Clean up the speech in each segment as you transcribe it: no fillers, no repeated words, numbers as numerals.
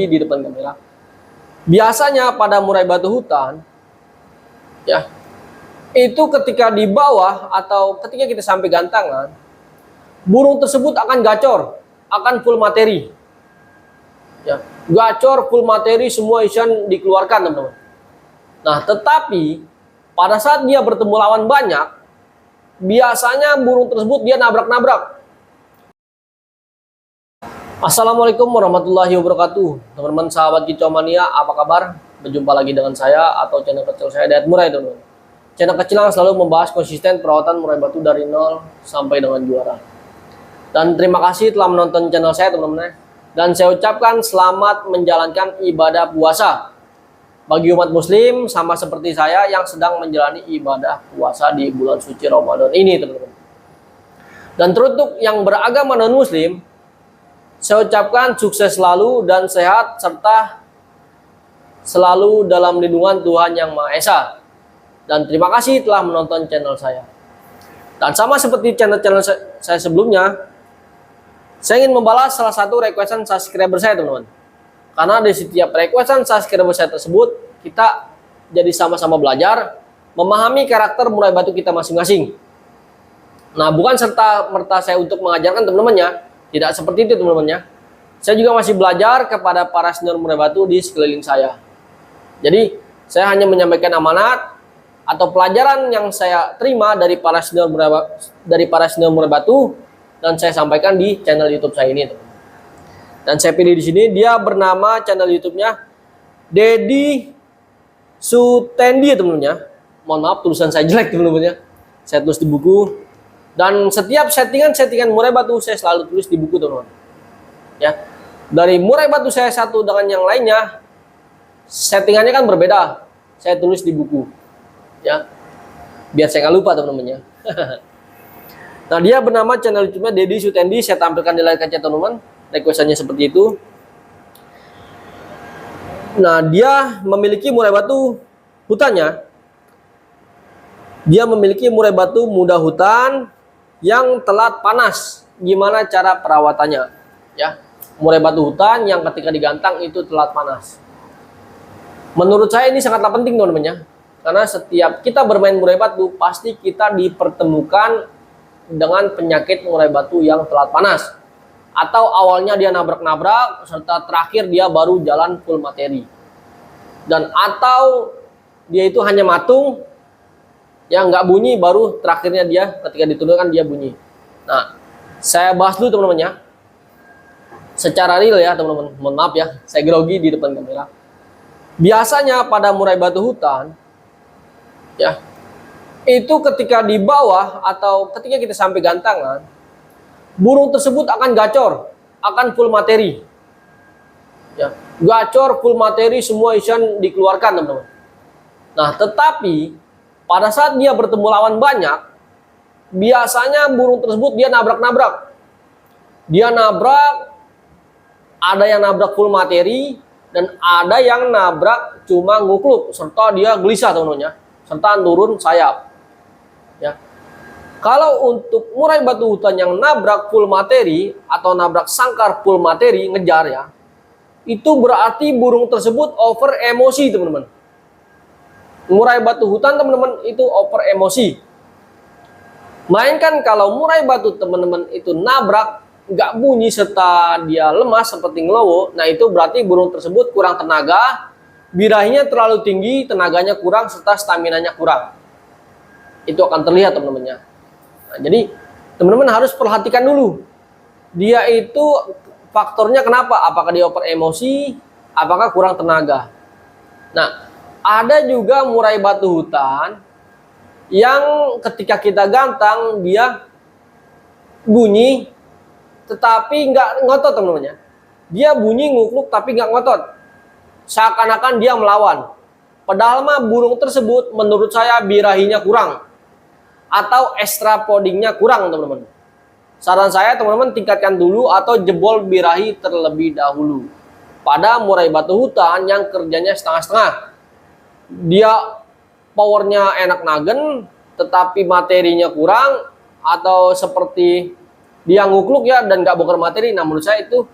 di depan kamera. Biasanya pada murai batu hutan, ya, itu ketika di bawah atau ketika kita sampai gantangan, burung tersebut akan gacor, akan full materi. Ya, gacor, full materi, semua isian dikeluarkan, teman-teman. Nah, tetapi pada saat dia bertemu lawan banyak, biasanya burung tersebut dia nabrak-nabrak. Assalamualaikum warahmatullahi wabarakatuh. Teman-teman sahabat Kicau Mania, apa kabar? Berjumpa lagi dengan saya atau channel kecil saya, Dayat Murai, teman-teman. Channel kecil yang selalu membahas konsisten perawatan murai batu dari nol sampai dengan juara. Dan terima kasih telah menonton channel saya, teman-teman. Dan saya ucapkan selamat menjalankan ibadah puasa bagi umat muslim sama seperti saya yang sedang menjalani ibadah puasa di bulan suci Ramadan ini, teman-teman. Dan teruntuk yang beragama non-muslim, saya ucapkan sukses selalu dan sehat serta selalu dalam lindungan Tuhan Yang Maha Esa. Dan terima kasih telah menonton channel saya. Dan sama seperti channel-channel saya sebelumnya, saya ingin membalas salah satu requestan subscriber saya, teman-teman. Karena di setiap requestan subscriber saya tersebut, kita jadi sama-sama belajar memahami karakter murai batu kita masing-masing. Nah, bukan serta-merta saya untuk mengajarkan teman-temannya. Tidak seperti itu, teman-temannya. Saya juga masih belajar kepada para senior murai batu di sekeliling saya. Jadi, saya hanya menyampaikan amanat atau pelajaran yang saya terima dari para senior murai batu dan saya sampaikan di channel YouTube saya ini, teman. Dan saya pilih di sini, dia bernama channel YouTube-nya Dedi Sutendi, teman-temannya. Mohon maaf tulisan saya jelek, teman-temannya. Saya tulis di buku. Dan setiap settingan murai batu saya selalu tulis di buku, teman-teman. Ya, dari murai batu saya satu dengan yang lainnya, settingannya kan berbeda. Saya tulis di buku, ya, biar saya nggak lupa, teman-teman, ya. Nah, dia bernama channel YouTube-nya Dedi Sutendi. Saya tampilkan di layar kaca, teman-teman. Requestannya seperti itu. Nah, dia memiliki murai batu hutannya. Dia memiliki murai batu muda hutan yang telat panas. Gimana cara perawatannya? Ya, murai batu hutan yang ketika digantang itu telat panas. Menurut saya ini sangatlah penting, teman-teman, ya. Karena setiap kita bermain murai batu pasti kita dipertemukan dengan penyakit murai batu yang telat panas. Atau awalnya dia nabrak-nabrak serta terakhir dia baru jalan full materi. Dan atau dia itu hanya matung, yang nggak bunyi, baru terakhirnya dia ketika ditundukkan dia bunyi. Nah, saya bahas dulu, teman-teman, ya. Secara real, ya, teman-teman. Mohon maaf, ya, saya grogi di depan kamera. Biasanya pada murai batu hutan, ya, itu ketika di bawah atau ketika kita sampai gantangan, burung tersebut akan gacor, akan full materi. Ya, gacor, full materi, semua isian dikeluarkan, teman-teman. Nah, tetapi pada saat dia bertemu lawan banyak, biasanya burung tersebut dia nabrak-nabrak. Dia nabrak, ada yang nabrak full materi, dan ada yang nabrak cuma ngukluk, serta dia gelisah, teman-teman, ya, serta turun sayap. Ya. Kalau untuk murai batu hutan yang nabrak full materi atau nabrak sangkar full materi, ngejar, ya, itu berarti burung tersebut over emosi, teman-teman. Murai batu hutan, teman-teman, itu over emosi. Mainkan kalau murai batu, teman-teman, itu nabrak, nggak bunyi serta dia lemas seperti ngelowo, nah itu berarti burung tersebut kurang tenaga, birahinya terlalu tinggi, tenaganya kurang, serta staminanya kurang. Itu akan terlihat, teman-teman, ya. Nah, jadi teman-teman harus perhatikan dulu. Dia itu faktornya kenapa? Apakah dia over emosi? Apakah kurang tenaga? Nah, ada juga murai batu hutan yang ketika kita gantang dia bunyi tetapi nggak ngotot, teman-teman, ya. Dia bunyi ngukluk tapi nggak ngotot. Seakan-akan dia melawan. Padahal mah burung tersebut menurut saya birahinya kurang atau extra poddingnya kurang, teman-teman. Saran saya, teman-teman, tingkatkan dulu atau jebol birahi terlebih dahulu pada murai batu hutan yang kerjanya setengah-setengah. Dia powernya enak nagen tetapi materinya kurang, atau seperti dia ngukluk, ya, dan nggak bongkar materi. Nah, menurut saya itu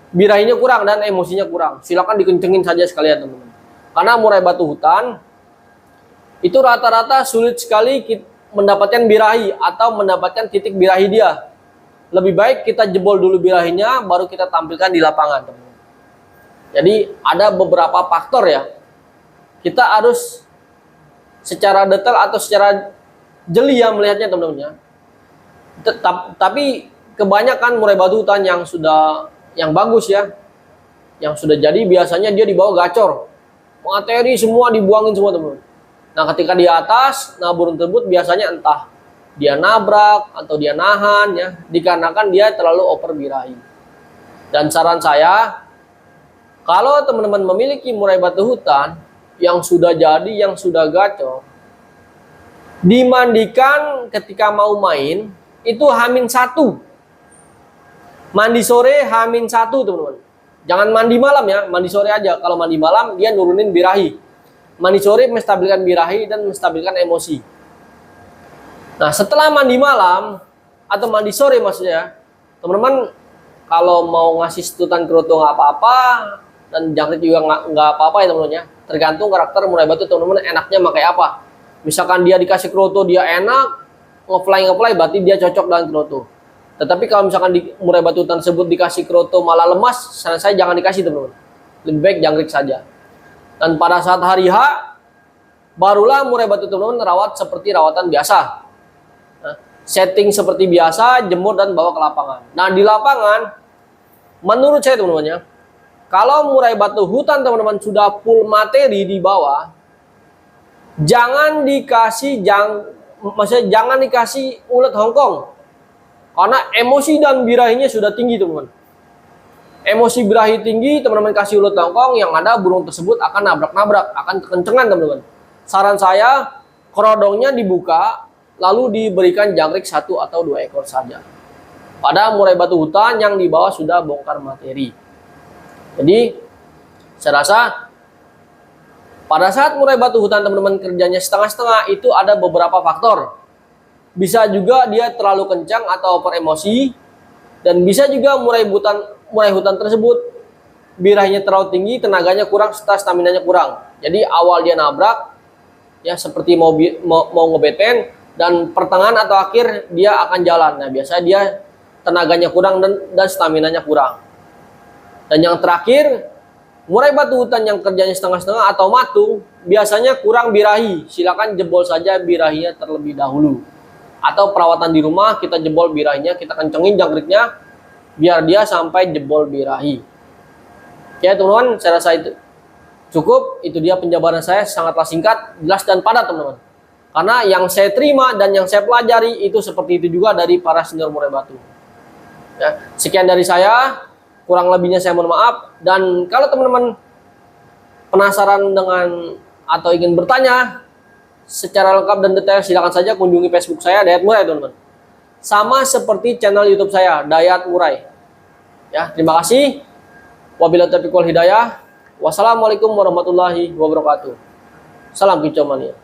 birahinya kurang dan emosinya kurang, silakan dikencengin saja sekalian teman-teman. Karena murai batu hutan itu rata-rata sulit sekali mendapatkan birahi atau mendapatkan titik birahi dia. Lebih baik kita jebol dulu birahinya, baru kita tampilkan di lapangan, teman-teman. Jadi ada beberapa faktor ya. Kita harus secara detail atau secara jeli ya melihatnya, teman-teman ya. Tapi kebanyakan murai batu hutan yang bagus ya, yang sudah jadi, biasanya dia dibawa gacor. Materi semua dibuangin semua, teman-teman. Nah, ketika di atas, nah burung tersebut biasanya entah dia nabrak atau dia nahan ya, dikarenakan dia terlalu over birahi. Dan saran saya, kalau teman-teman memiliki murai batu hutan yang sudah jadi, yang sudah gacor, dimandikan ketika mau main itu H-1. Mandi sore H-1, teman-teman. Jangan mandi malam ya, mandi sore aja. Kalau mandi malam dia nurunin birahi. Mandi sore menstabilkan birahi dan menstabilkan emosi. Nah, setelah mandi malam atau mandi sore maksudnya, teman-teman kalau mau ngasih setutan keroto nggak apa-apa, dan jangkrik juga nggak apa-apa ya teman-teman ya. Tergantung karakter murai batu teman-teman enaknya pakai apa. Misalkan dia dikasih keroto dia enak, ngefly berarti dia cocok dengan keroto. Tetapi kalau misalkan di murai batu tersebut dikasih keroto malah lemas, saran saya jangan dikasih, teman-teman. Lebih baik jangkrik saja. Dan pada saat hari H, barulah murai batu teman-teman rawat seperti rawatan biasa. Nah, setting seperti biasa, jemur dan bawa ke lapangan. Nah, di lapangan, menurut saya teman-teman ya, kalau murai batu hutan teman-teman sudah full materi di bawah, jangan dikasih ulet Hongkong. Karena emosi dan birahinya sudah tinggi, teman-teman. Emosi birahi tinggi, teman-teman kasih ulet Hongkong, yang ada burung tersebut akan nabrak-nabrak, akan kekencengan, teman-teman. Saran saya, kerodongnya dibuka, lalu diberikan jangkrik 1 atau 2 ekor saja. Pada murai batu hutan yang di bawah sudah bongkar materi. Jadi, saya rasa pada saat murai batu hutan teman-teman kerjanya setengah-setengah, itu ada beberapa faktor. Bisa juga dia terlalu kencang atau over emosi, dan bisa juga murai hutan tersebut birahinya terlalu tinggi, tenaganya kurang, serta staminanya kurang. Jadi awal dia nabrak, ya seperti mau ngebeten, dan pertengahan atau akhir dia akan jalan. Nah, biasanya dia tenaganya kurang dan staminanya kurang. Dan yang terakhir, murai batu hutan yang kerjanya setengah-setengah atau matung, biasanya kurang birahi. Silakan jebol saja birahinya terlebih dahulu. Atau perawatan di rumah, kita jebol birahinya, kita kencengin jangkriknya, biar dia sampai jebol birahi. Ya teman-teman, saya rasa itu cukup. Itu dia penjabaran saya, sangatlah singkat, jelas dan padat teman-teman. Karena yang saya terima dan yang saya pelajari itu seperti itu juga dari para senior murai batu. Ya, sekian dari saya, kurang lebihnya saya mohon maaf. Dan kalau teman-teman penasaran dengan atau ingin bertanya secara lengkap dan detail, silakan saja kunjungi Facebook saya, Dayat Murai, teman-teman. Sama seperti channel YouTube saya, Dayat Murai. Ya, terima kasih. Wabillahi taufiq wal hidayah. Wassalamualaikum warahmatullahi wabarakatuh. Salam kicau mania.